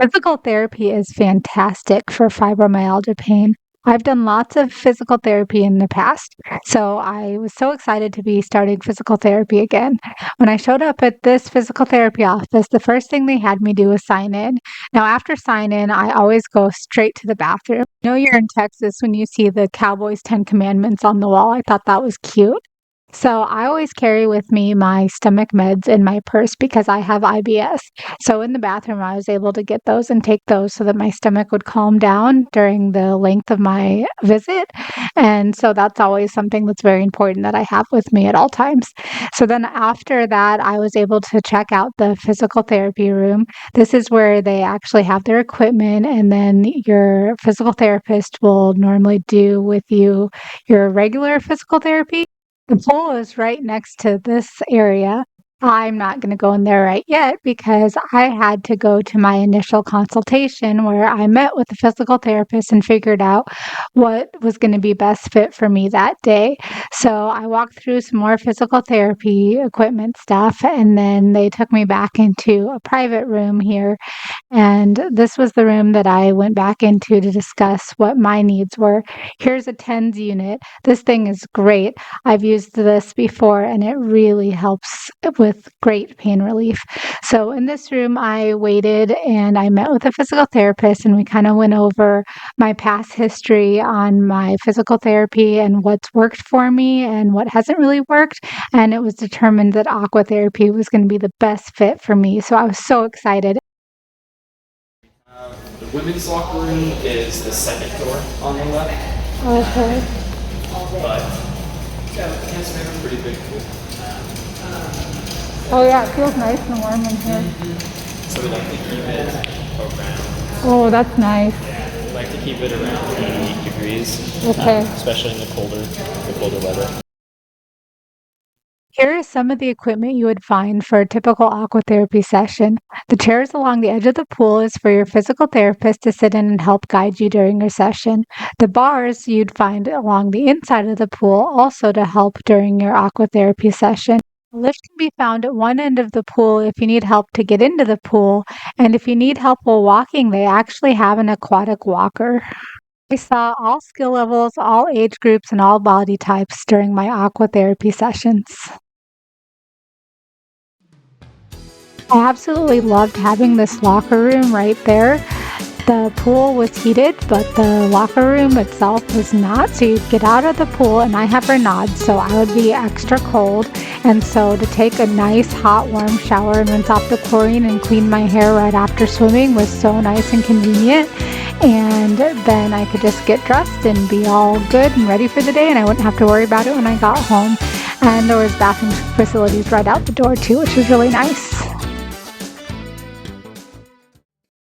Physical therapy is fantastic for fibromyalgia pain. I've done lots of physical therapy in the past, so I was so excited to be starting physical therapy again. When I showed up at this physical therapy office, the first thing they had me do was sign in. Now, after sign in, I always go straight to the bathroom. I know you're in Texas when you see the Cowboys 10 Commandments on the wall. I thought that was cute. So I always carry with me my stomach meds in my purse because I have IBS. So in the bathroom, I was able to get those and take those so that my stomach would calm down during the length of my visit. And so that's always something that's very important that I have with me at all times. So then after that, I was able to check out the physical therapy room. This is where they actually have their equipment, and then your physical therapist will normally do with you your regular physical therapy. The pool is right next to this area. I'm not going to go in there right yet because I had to go to my initial consultation where I met with the physical therapist and figured out what was going to be best fit for me that day. So I walked through some more physical therapy equipment stuff, and then they took me back into a private room here. And this was the room that I went back into to discuss what my needs were. Here's a TENS unit. This thing is great. I've used this before and it really helps with great pain relief. So in this room, I waited and I met with a physical therapist, and we kind of went over my past history on my physical therapy and what's worked for me and what hasn't really worked. And it was determined that aqua therapy was going to be the best fit for me. So I was so excited. The women's locker room is the second door on the left, Okay. but it's pretty big pool. Oh yeah, it feels nice and warm in here. So we like to keep it around. Oh, that's nice. Yeah, we like to keep it around 88 degrees. Okay. Especially in the colder weather. Here is some of the equipment you would find for a typical aqua therapy session. The chairs along the edge of the pool is for your physical therapist to sit in and help guide you during your session. The bars you'd find along the inside of the pool also to help during your aqua therapy session. A lift can be found at one end of the pool if you need help to get into the pool, and if you need help while walking, they actually have an aquatic walker. I saw all skill levels, all age groups, and all body types during my aqua therapy sessions. I absolutely loved having this locker room right there. The pool was heated, but the locker room itself was not. So you'd get out of the pool, and I have Renaud, so I would be extra cold. And so to take a nice, hot, warm shower and rinse off the chlorine and clean my hair right after swimming was so nice and convenient. And then I could just get dressed and be all good and ready for the day, and I wouldn't have to worry about it when I got home. And there was bathroom facilities right out the door too, which was really nice.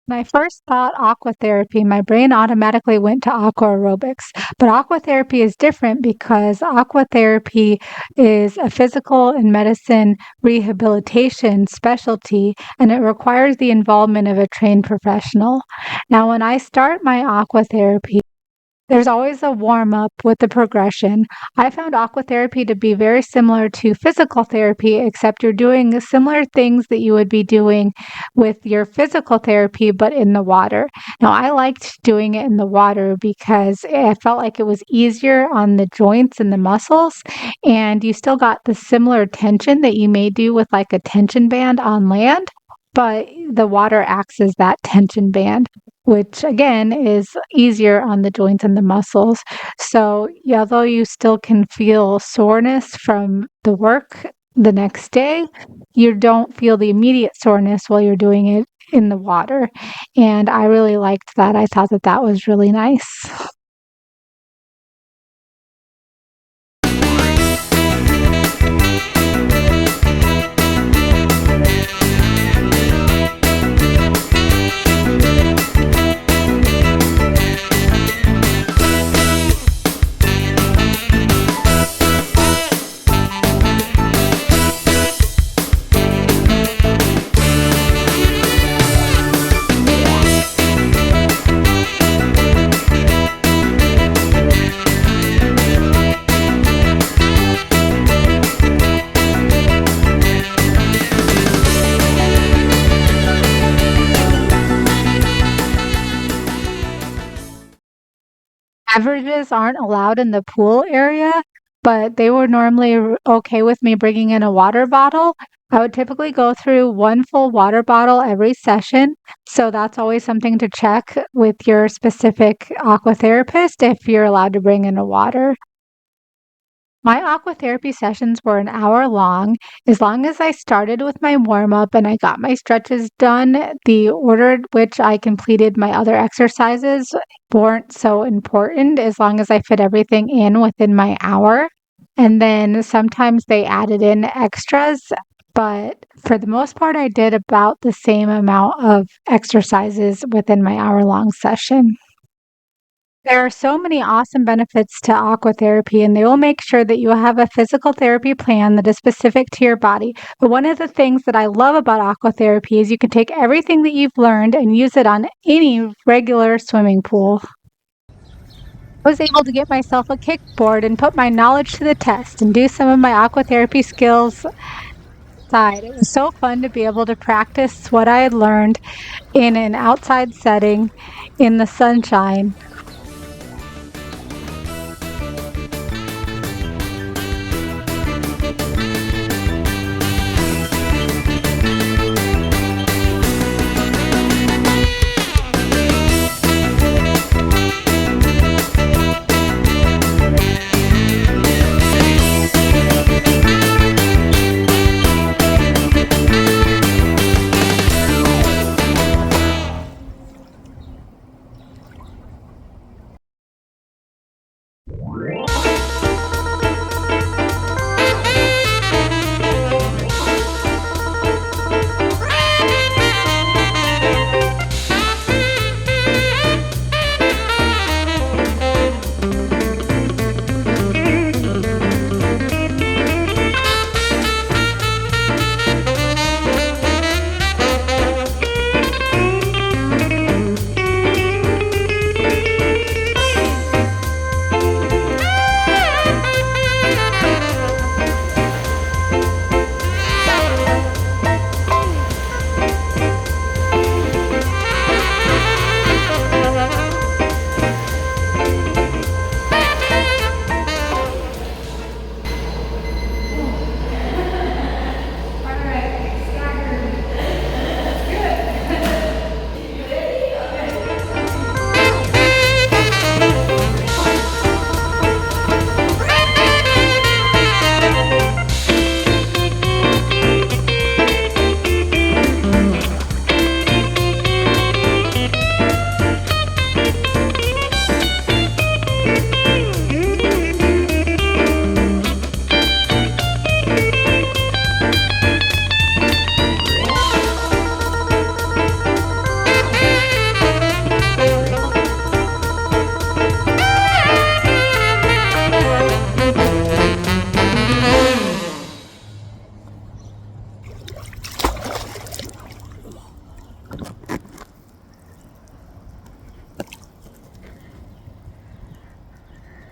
When I first thought aqua therapy, my brain automatically went to aqua aerobics. But aqua therapy is different because aqua therapy is a physical and medicine rehabilitation specialty, and it requires the involvement of a trained professional. Now, when I start my aqua therapy, there's always a warm up with the progression. I found aqua therapy to be very similar to physical therapy, except you're doing similar things that you would be doing with your physical therapy, but in the water. Now, I liked doing it in the water because I felt like it was easier on the joints and the muscles, and you still got the similar tension that you may do with like a tension band on land, but the water acts as that tension band, which again is easier on the joints and the muscles. So, yeah, although you still can feel soreness from the work the next day, you don't feel the immediate soreness while you're doing it in the water. And I really liked that. I thought that that was really nice. Beverages aren't allowed in the pool area, but they were normally okay with me bringing in a water bottle. I would typically go through one full water bottle every session. So that's always something to check with your specific aqua therapist if you're allowed to bring in a water. My aqua therapy sessions were an hour long. As long as I started with my warm up and I got my stretches done, the order at which I completed my other exercises weren't so important as long as I fit everything in within my hour. And then sometimes they added in extras, but for the most part, I did about the same amount of exercises within my hour long session. There are so many awesome benefits to aqua therapy, and they will make sure that you have a physical therapy plan that is specific to your body. But one of the things that I love about aqua therapy is you can take everything that you've learned and use it on any regular swimming pool. I was able to get myself a kickboard and put my knowledge to the test and do some of my aqua therapy skills outside. It was so fun to be able to practice what I had learned in an outside setting in the sunshine.